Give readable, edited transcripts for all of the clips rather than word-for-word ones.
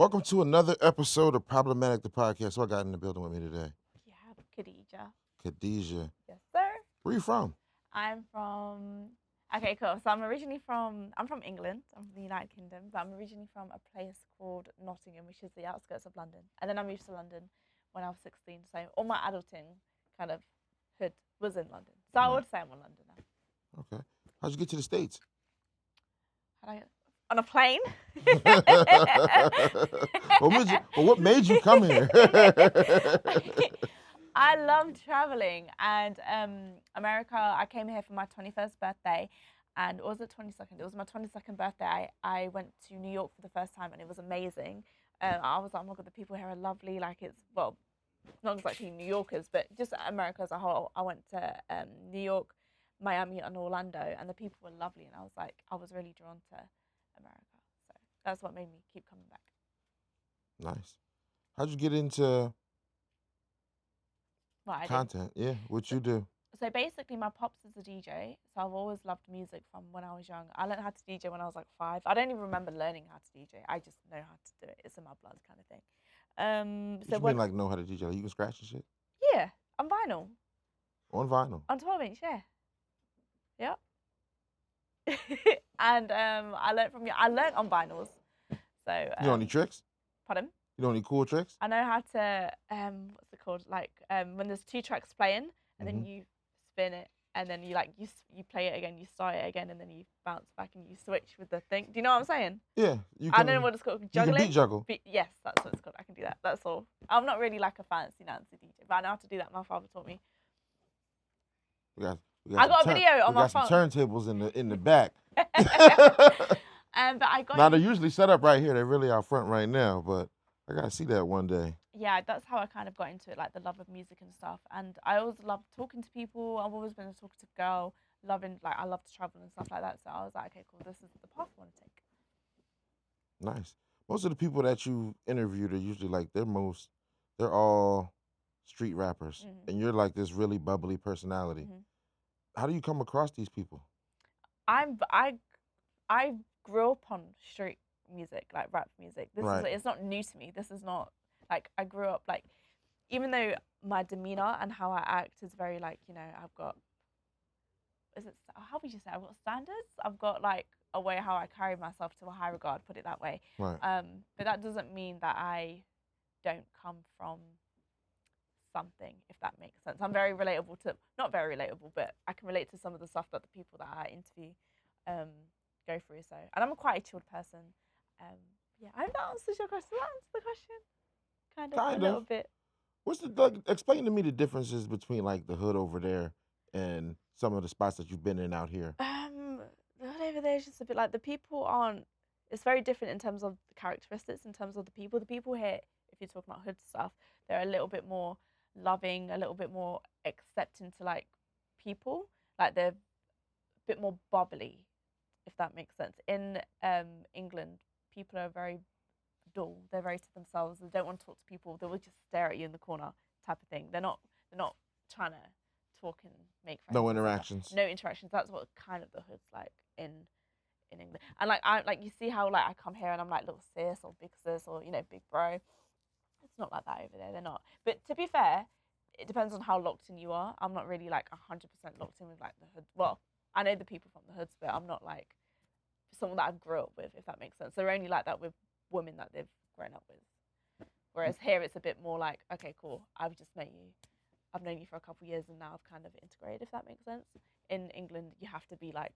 Welcome to another episode of Problematic the Podcast. Who I got in the building with me today? Yeah, Khadija. Khadija. Yes, sir. Where you from? I'm from. Okay, cool. So I'm from England. I'm from the United Kingdom, but I'm originally from a place called Nottingham, which is the outskirts of London. And then I moved to London when I was 16. So all my adulting kind of hood was in London. So I would say I'm in London now. Okay. How'd you get to the States? On a plane. What made you come here? I love traveling, and America. I came here for my 21st birthday, and it was the 22nd. It was my 22nd birthday. I went to New York for the first time, and it was amazing. I was like, oh my god, the people here are lovely. Like not exactly New Yorkers, but just America as a whole. I went to New York, Miami, and Orlando, and the people were lovely, and I was really drawn to America. So that's what made me keep coming back. Nice. How'd you get into What I content? Yeah, what you do? So basically, my pops is a DJ, so I've always loved music from when I was young. I learned how to DJ when I was like 5. I don't even remember learning how to DJ. I just know how to do it. It's in my blood, kind of thing. So you mean like know how to DJ? Like you can scratch and shit? Yeah, on vinyl. On vinyl? On 12-inch, yeah. Yep. And I learned from you. I learned on vinyls. So you know any tricks? Pardon? You know any cool tricks? I know how to what's it called? Like when there's 2 tracks playing, and then you spin it, and then you play it again, you start it again, and then you bounce back and you switch with the thing. Do you know what I'm saying? Yeah. I don't know what it's called. Juggling? You can beat juggle. Yes, that's what it's called. I can do that. That's all. I'm not really like a fancy Nancy DJ, but I know how to do that. My father taught me. I got a video on my phone. We got some turntables in the back. But I got. Now they're usually set up right here. They're really out front right now, but I gotta see that one day. Yeah, that's how I kind of got into it, like the love of music and stuff. And I always loved talking to people. I've always been a talkative girl, I love to travel and stuff like that. So I was like, okay, cool, this is the path I want to take. Nice. Most of the people that you interviewed are usually like they're all street rappers, and you're like this really bubbly personality. How do you come across these people? I grew up on street music, like rap music. It's not new to me. This is not like I grew up like, even though my demeanor and how I act is very like, I've got, how would you say, I've got standards. I've got like a way how I carry myself to a high regard, put it that way. Right. But that doesn't mean that I don't come from something, if that makes sense. I'm very relatable to, not very relatable, but I can relate to some of the stuff that the people that I interview go through. So, and I'm quite a chilled person. Yeah, I hope that answers your question. Does that answer the question? Kind of. A little bit. Explain to me the differences between like the hood over there and some of the spots that you've been in out here. The hood over there is just a bit like the people aren't. It's very different in terms of the characteristics, in terms of the people. The people here, if you're talking about hood stuff, they're a little bit more loving, a little bit more accepting to like people. Like they're a bit more bubbly, if that makes sense. In England, people are very dull. They're very to themselves. They don't want to talk to people. They will just stare at you in the corner, type of thing. They're not trying to talk and make friends. No interactions. No interactions. That's what kind of the hood's like in England. And like you see how like I come here and I'm like little sis or big sis or big bro. It's not like that over there. They're not. But to be fair, it depends on how locked in you are. I'm not really like 100% locked in with like the hood. Well, I know the people from the hoods, but I'm not like someone that I've grew up with, if that makes sense. They're only like that with women that they've grown up with. Whereas here it's a bit more like, okay, cool, I've just met you. I've known you for a couple of years and now I've kind of integrated, if that makes sense. In England, you have to be like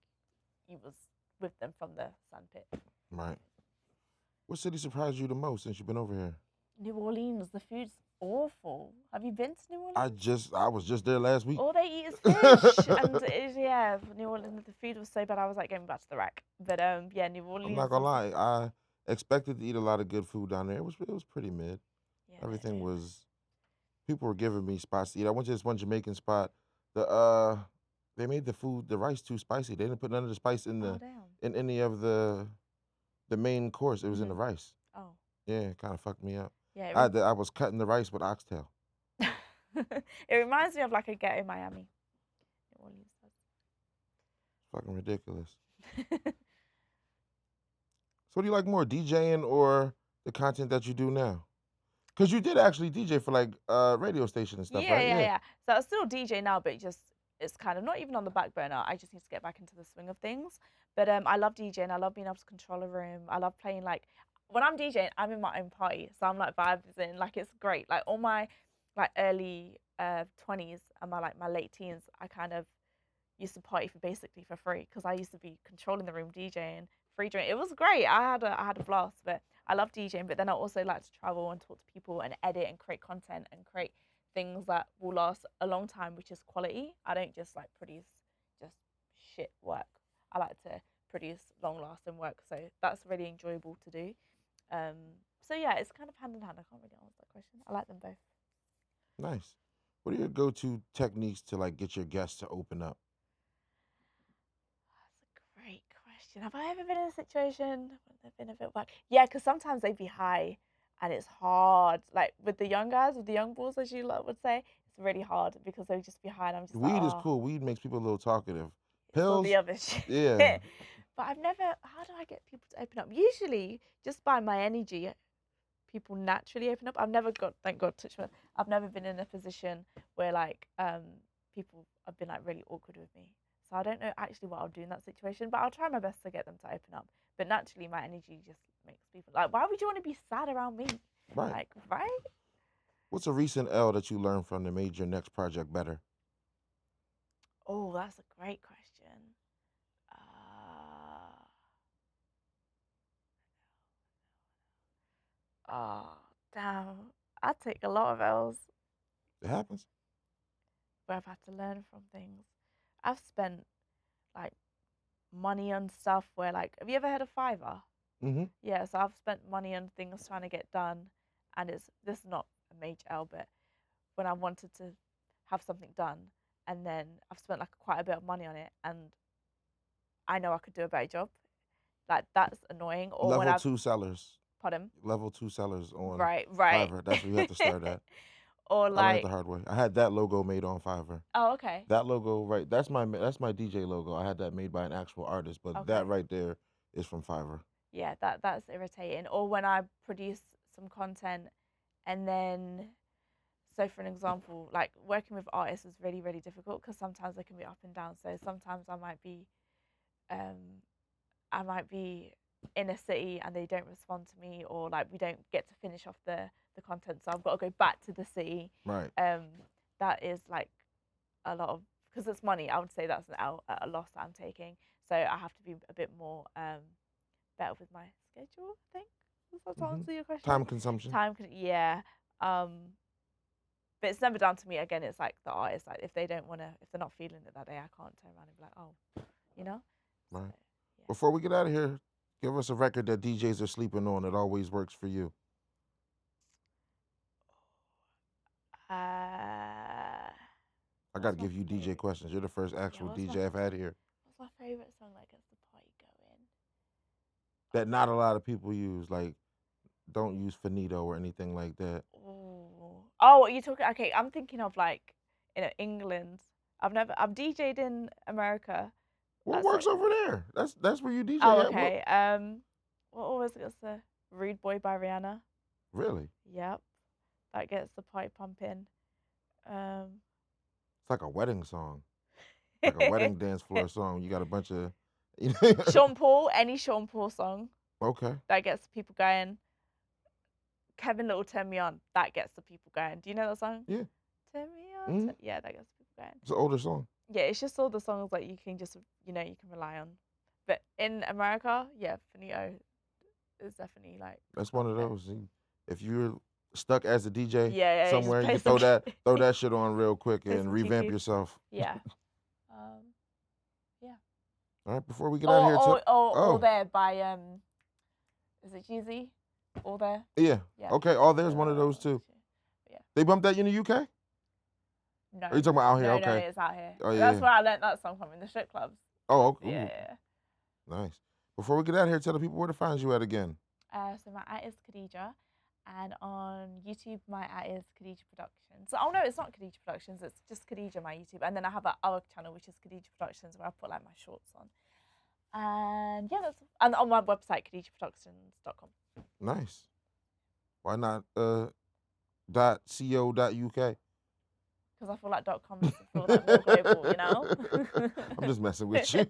you was with them from the sandpit. Right. What city surprised you the most since you've been over here? New Orleans. The food's awful. Have you been to New Orleans? I was just there last week. All they eat is fish, and New Orleans. The food was so bad. I was like going back to the rack. But yeah, New Orleans. I'm not gonna lie. I expected to eat a lot of good food down there. It was pretty mid. Yeah, everything was. People were giving me spots to eat. I went to this one Jamaican spot. They made the rice too spicy. They didn't put none of the spice in in any of the main course. It was in the rice. Oh. Yeah, it kind of fucked me up. Yeah. I was cutting the rice with oxtail. It reminds me of like a ghetto Miami. New Orleans does. Fucking ridiculous. So what do you like more, DJing or the content that you do now? Because you did actually DJ for like radio station and stuff, Yeah, right? yeah, Yeah. yeah. So I still DJ now, but it's kind of not even on the back burner. I just need to get back into the swing of things. But I love DJing. I love being able to control a room. I love playing like when I'm DJing, I'm in my own party, so I'm like vibes in. Like it's great. Like all my like early 20s and my late teens, I kind of used to party for basically for free because I used to be controlling the room DJing, free drink. It was great. I had a blast, but I love DJing. But then I also like to travel and talk to people and edit and create content and create things that will last a long time, which is quality. I don't just like produce just shit work. I like to produce long lasting work. So that's really enjoyable to do. Um, so yeah, it's kind of hand in hand. I can't really answer that question. I like them both. Nice. What are your go-to techniques to like get your guests to open up? That's a great question. Have I ever been in a situation when they've been a bit whack? Yeah, because sometimes they'd be high and it's hard. Like with the young guys, with the young bulls, as you would say, it's really hard because they'd just be high and I'm just like, Weed is oh, cool. Weed makes people a little talkative. it's all the Pills, other shit. yeah. But I've never, how do I get people to open up? Usually, just by my energy, people naturally open up. I've never got, thank God, touch wood, I've never been in a position where like people have been like really awkward with me. So I don't know actually what I'll do in that situation, but I'll try my best to get them to open up. But naturally, my energy just makes people like, why would you want to be sad around me? Right. Like, right? What's a recent L that you learned from that made your next project better? Oh, that's a great question. Uh, oh, damn. I take a lot of L's It happens. where I've had to learn from things. I've spent like money on stuff where like, have you ever heard of Fiverr? Mm-hmm. Yeah, so I've spent money on things trying to get done, and this is not a major L, but when I wanted to have something done, and then I've spent like quite a bit of money on it, and I know I could do a better job. Like that's annoying. Or when Level I've two sellers. pardon, Level two sellers on right, right, Fiverr. That's where you have to start at. or I learned the like, hard way. I had that logo made on Fiverr. oh, okay, That logo, right? That's my DJ logo. I had that made by an actual artist, but that okay, right there is from Fiverr. yeah, that's irritating. Or when I produce some content, and then so for an example, like working with artists is really, really difficult because sometimes they can be up and down. So sometimes um, I might be in a city and they don't respond to me, or like we don't get to finish off the content, so I've got to go back to the city. Right. That is like a lot of, because it's money. I would say that's a loss that I'm taking. So I have to be a bit more better with my schedule. I think. Does that Mm-hmm. answer your question? Time consumption. Yeah. But it's never down to me. Again, it's like the artist. Like if they don't want to, if they're not feeling it that day, I can't turn around and be like, oh, you know. So, Right. yeah. Before we get out of here, give us a record that DJs are sleeping on that always works for you. I got to What's my give you DJ favorite? questions. You're the first Yeah, actual DJ I've had here what's my favorite song that gets the party going? that not a lot of people use. Like, don't use Finito or anything like that. Oh, are you talking? Okay, I'm thinking of like in England. I've DJ'd in America. What That's works it. over there? That's where you Oh, DJ at. What? okay. What always gets the Rude Boy by Rihanna? Really? Yep, that gets the party pumping. Um, It's like a wedding song, like a wedding dance floor song. You got a bunch of. Sean Paul, any Sean Paul song Okay. that gets people going. Kevin Little, Turn Me On, that gets the people going. Do you know that song? Yeah. Turn Me On. Mm-hmm. Yeah, that gets people going. It's an older song. Yeah, it's just all the songs that you can just, you can rely on. But in America, yeah, Finito is definitely like. That's one of those. If you're stuck as a DJ Yeah, just somewhere, you play can throw some throw that shit on real quick play and some revamp Kiki. yourself. Yeah. Um, yeah. All right, before we get out of here, Or All oh There by is it Jeezy? All There. yeah, Yeah. okay. Oh, there's one of those too. Yeah. They bumped that in the UK? No. Are you talking about out here? No, Okay. no, it's out here. Oh yeah. That's where I learnt that song from, in the strip clubs. Oh, okay. Yeah. Nice. Before we get out of here, tell the people where to find you at again. So my @ is Khadija, and on YouTube my @ is Khadija Productions. Oh no, it's not Khadija Productions. It's just Khadija, my YouTube, and then I have another channel which is Khadija Productions where I put like my shorts on. And yeah, and on my website khadijaproductions.com. Nice. Why not .co.uk? Because I feel like .com just feels like more global, you know? I'm just messing with you.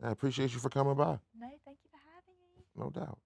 I appreciate you for coming by. No, thank you for having me. No doubt.